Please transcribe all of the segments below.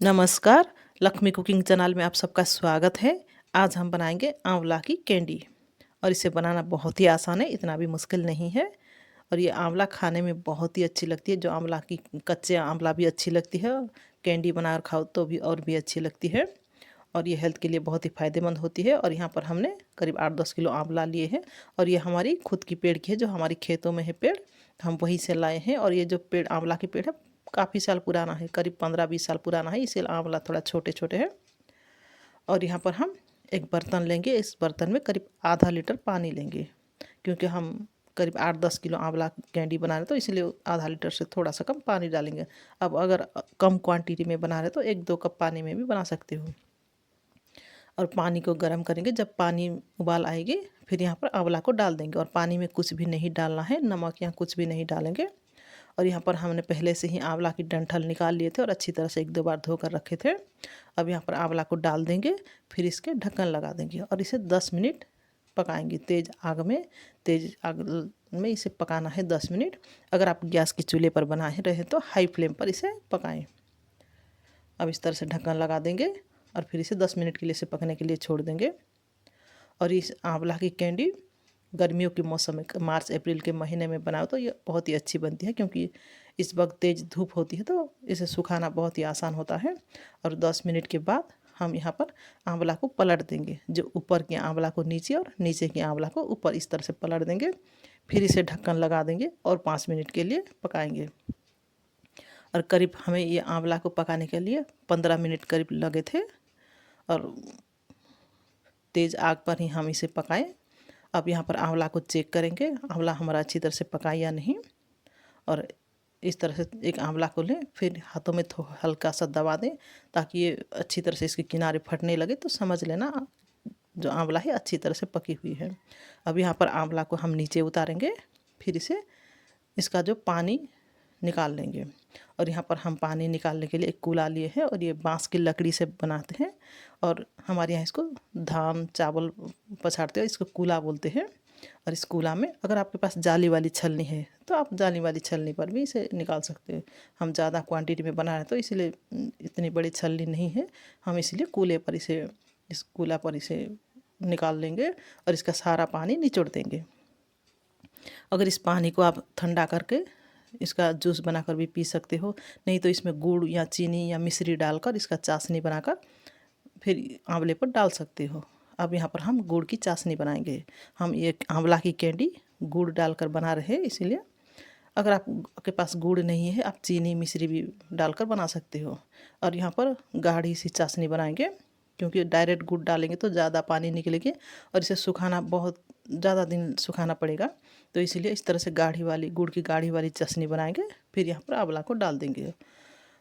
नमस्कार, Lakshmi cooking channel में आप सबका स्वागत है। आज हम बनाएंगे आंवला की कैंडी और इसे बनाना बहुत ही आसान है, इतना भी मुश्किल नहीं है। और ये आंवला खाने में बहुत ही अच्छी लगती है। जो आंवला की कच्चे आंवला भी अच्छी लगती है, कैंडी बनाकर खाओ तो भी और भी अच्छी लगती है। और ये हेल्थ के लिए बहुत ही फ़ायदेमंद होती है। और यहाँ पर हमने करीब 8-10 किलो आंवला लिए हैं और ये हमारी खुद की पेड़ की है, जो हमारी खेतों में है पेड़, हम वहीं से लाए हैं। और ये जो पेड़ आंवला की पेड़ है काफ़ी साल पुराना है, करीब 15-20 साल पुराना है, इसीलिए आंवला थोड़ा छोटे छोटे हैं। और यहाँ पर हम एक बर्तन लेंगे, इस बर्तन में करीब आधा लीटर पानी लेंगे, क्योंकि हम करीब 8-10 किलो आंवला कैंडी बना रहे तो इसलिए आधा लीटर से थोड़ा सा कम पानी डालेंगे। अब अगर कम क्वांटिटी में बना रहे तो 1-2 कप पानी में भी बना सकते हो। और पानी को गर्म करेंगे, जब पानी उबाल आएगी फिर यहाँ पर आंवला को डाल देंगे। और पानी में कुछ भी नहीं डालना है, नमक या कुछ भी नहीं डालेंगे। और यहाँ पर हमने पहले से ही आंवला की डंठल निकाल लिए थे और अच्छी तरह से 1-2 बार धोकर रखे थे। अब यहाँ पर आंवला को डाल देंगे, फिर इसके ढक्कन लगा देंगे और इसे 10 मिनट पकाएंगे तेज़ आग में। तेज़ आग में इसे पकाना है 10 मिनट। अगर आप गैस के चूल्हे पर बना रहे तो हाई फ्लेम पर इसे पकाएं। अब इस तरह से ढक्कन लगा देंगे और फिर इसे 10 मिनट के लिए इसे पकने के लिए छोड़ देंगे। और इस आंवला की कैंडी गर्मियों के मौसम में, मार्च अप्रैल के महीने में बनाओ तो ये बहुत ही अच्छी बनती है, क्योंकि इस वक्त तेज़ धूप होती है तो इसे सुखाना बहुत ही आसान होता है। और 10 मिनट के बाद हम यहाँ पर आंवला को पलट देंगे, जो ऊपर के आंवला को नीचे और नीचे के आंवला को ऊपर, इस तरह से पलट देंगे। फिर इसे ढक्कन लगा देंगे और 5 मिनट के लिए पकाएंगे। और करीब हमें ये आंवला को पकाने के लिए 15 मिनट करीब लगे थे। और तेज़ आग पर ही हम इसे पकाएं। अब यहाँ पर आंवला को चेक करेंगे, आंवला हमारा अच्छी तरह से पका या नहीं। और इस तरह से एक आंवला को लें, फिर हाथों में हल्का सा दबा दें ताकि ये अच्छी तरह से इसके किनारे फटने लगे, तो समझ लेना जो आंवला है अच्छी तरह से पकी हुई है। अब यहाँ पर आंवला को हम नीचे उतारेंगे, फिर इसे इसका जो पानी निकाल लेंगे। और यहाँ पर हम पानी निकालने के लिए एक कूला लिए हैं और ये बांस की लकड़ी से बनाते हैं। और हमारे यहाँ इसको धान चावल पछाड़ते हैं, इसको कूला बोलते हैं। और इस कूला में अगर आपके पास जाली वाली छलनी है तो आप जाली वाली छलनी पर भी इसे निकाल सकते हैं। हम ज़्यादा क्वांटिटी में बना रहे हैं तो इसलिए इतनी बड़ी छलनी नहीं है, हम इसलिए कूले पर इसे, इस कूला पर इसे निकाल लेंगे और इसका सारा पानी निचोड़ देंगे। अगर इस पानी को आप ठंडा करके इसका जूस बनाकर भी पी सकते हो, नहीं तो इसमें गुड़ या चीनी या मिश्री डालकर इसका चाशनी बनाकर फिर आंवले पर डाल सकते हो। अब यहाँ पर हम गुड़ की चाशनी बनाएंगे। हम ये आंवला की कैंडी गुड़ डालकर बना रहे हैं, इसीलिए अगर आपके पास गुड़ नहीं है आप चीनी मिश्री भी डालकर बना सकते हो। और यहाँ पर गाढ़ी सी चाशनी बनाएंगे, क्योंकि डायरेक्ट गुड़ डालेंगे तो ज़्यादा पानी निकलेगी और इसे सुखाना बहुत ज़्यादा दिन सुखाना पड़ेगा। तो इसीलिए इस तरह से गाढ़ी वाली, गुड़ की गाढ़ी वाली चाशनी बनाएंगे। फिर यहाँ पर आंवला को डाल देंगे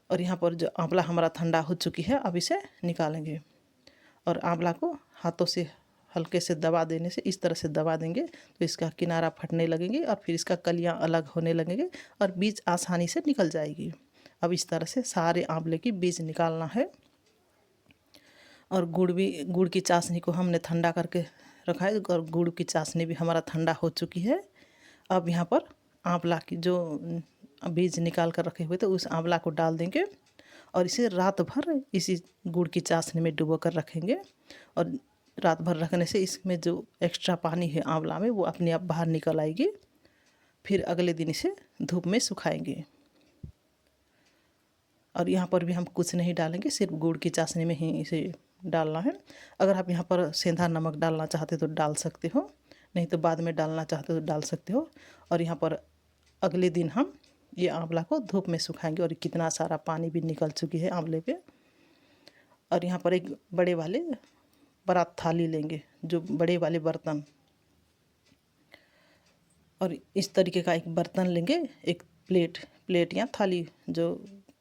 और यहाँ पर जो आंवला हमारा ठंडा हो चुकी है अब इसे निकालेंगे। और आंवला को हाथों से हल्के से दबा देने से, इस तरह से दबा देंगे तो इसका किनारा फटने लगेंगे और फिर इसका कलियाँ अलग होने लगेंगे और बीज आसानी से निकल जाएगी। अब इस तरह से सारे आंवले की बीज निकालना है। और गुड़ की चाशनी को हमने ठंडा करके रखा है और गुड़ की चाशनी भी हमारा ठंडा हो चुकी है। अब यहाँ पर आंवला की जो बीज निकाल कर रखे हुए थे उस आंवला को डाल देंगे और इसे रात भर इसी गुड़ की चाशनी में डुबो कर रखेंगे। और रात भर रखने से इसमें जो एक्स्ट्रा पानी है आंवला में वो अपने आप बाहर निकल आएगी। फिर अगले दिन इसे धूप में सुखाएंगे। और यहाँ पर भी हम कुछ नहीं डालेंगे, सिर्फ गुड़ की चाशनी में ही इसे डालना है। अगर आप यहाँ पर सेंधा नमक डालना चाहते तो डाल सकते हो, नहीं तो बाद में डालना चाहते तो डाल सकते हो। और यहाँ पर अगले दिन हम ये आंवला को धूप में सुखाएंगे और कितना सारा पानी भी निकल चुकी है आंवले पे। और यहाँ पर एक बड़ा थाली लेंगे, जो बड़े वाले बर्तन, और इस तरीके का एक बर्तन लेंगे, एक प्लेट या थाली, जो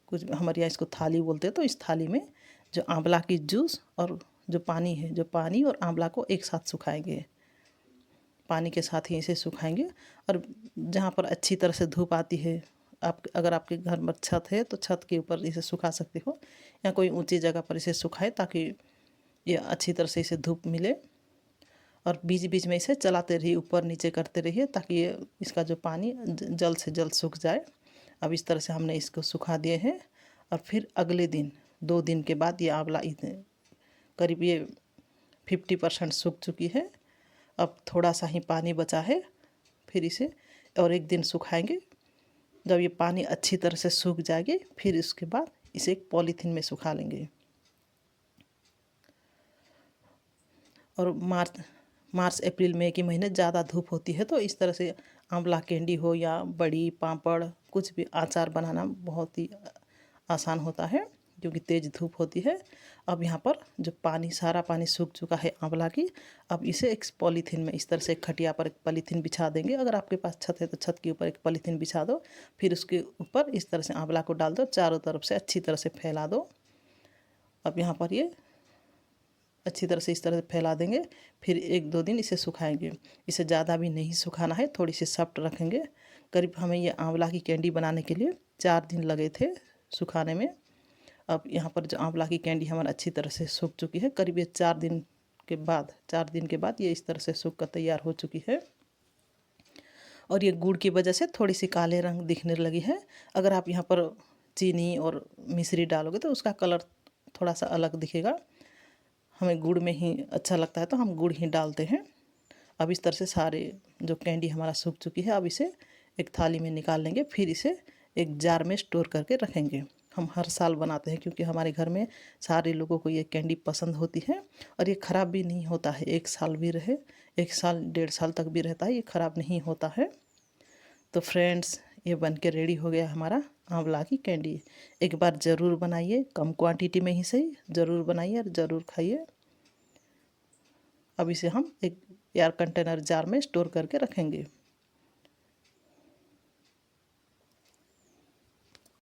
कुछ हमारे यहाँ इसको थाली बोलते हैं। तो इस थाली में जो आंवला की जूस और जो पानी है, जो पानी और आंवला को एक साथ सुखाएंगे, पानी के साथ ही इसे सुखाएंगे। और जहाँ पर अच्छी तरह से धूप आती है, आप अगर आपके घर में छत है तो छत के ऊपर इसे सुखा सकते हो, या कोई ऊंची जगह पर इसे सुखाए ताकि ये अच्छी तरह से इसे धूप मिले। और बीच बीच में इसे चलाते रहिए, ऊपर नीचे करते रहिए ताकि ये इसका जो पानी जल्द से जल्द सूख जाए। अब इस तरह से हमने इसको सुखा दिए हैं। और फिर अगले दिन 2 दिन के बाद ये आंवला करीब ये 50% सूख चुकी है। अब थोड़ा सा ही पानी बचा है, फिर इसे और 1 दिन सुखाएंगे। जब ये पानी अच्छी तरह से सूख जाएगी फिर इसके बाद इसे एक पॉलीथीन में सुखा लेंगे। और मार्च अप्रैल मई के महीने ज़्यादा धूप होती है, तो इस तरह से आंवला कैंडी हो या बड़ी पापड़ कुछ भी अचार बनाना बहुत ही आसान होता है, क्योंकि तेज़ धूप होती है। अब यहाँ पर जो सारा पानी सूख चुका है आंवला की, अब इसे एक पॉलीथीन में इस तरह से खटिया पर एक पॉलीथीन बिछा देंगे। अगर आपके पास छत है तो छत के ऊपर एक पॉलीथीन बिछा दो, फिर उसके ऊपर इस तरह से आंवला को डाल दो, चारों तरफ से अच्छी तरह से फैला दो। अब यहाँ पर ये अच्छी तरह से इस तरह से फैला देंगे, फिर 1-2 दिन इसे सुखाएंगे। इसे ज़्यादा भी नहीं सुखाना है, थोड़ी सी सॉफ्ट रखेंगे। करीब हमें ये आंवला की कैंडी बनाने के लिए 4 दिन लगे थे सुखाने में। अब यहाँ पर जो आंवला की कैंडी हमारा अच्छी तरह से सूख चुकी है, करीब ये 4 दिन के बाद ये इस तरह से सूख कर तैयार हो चुकी है। और ये गुड़ की वजह से थोड़ी सी काले रंग दिखने लगी है। अगर आप यहाँ पर चीनी और मिश्री डालोगे तो उसका कलर थोड़ा सा अलग दिखेगा। हमें गुड़ में ही अच्छा लगता है तो हम गुड़ ही डालते हैं। अब इस तरह से सारे जो कैंडी हमारा सूख चुकी है, अब इसे एक थाली में निकाल लेंगे, फिर इसे एक जार में स्टोर करके रखेंगे। हम हर साल बनाते हैं क्योंकि हमारे घर में सारे लोगों को ये कैंडी पसंद होती है और ये ख़राब भी नहीं होता है। 1 साल भी रहे, 1 साल 1.5 साल तक भी रहता है, ये ख़राब नहीं होता है। तो फ्रेंड्स, ये बन के रेडी हो गया हमारा आंवला की कैंडी। एक बार ज़रूर बनाइए, कम क्वांटिटी में ही सही, ज़रूर बनाइए और ज़रूर खाइए। अब इसे हम एक एयर कंटेनर जार में स्टोर करके रखेंगे।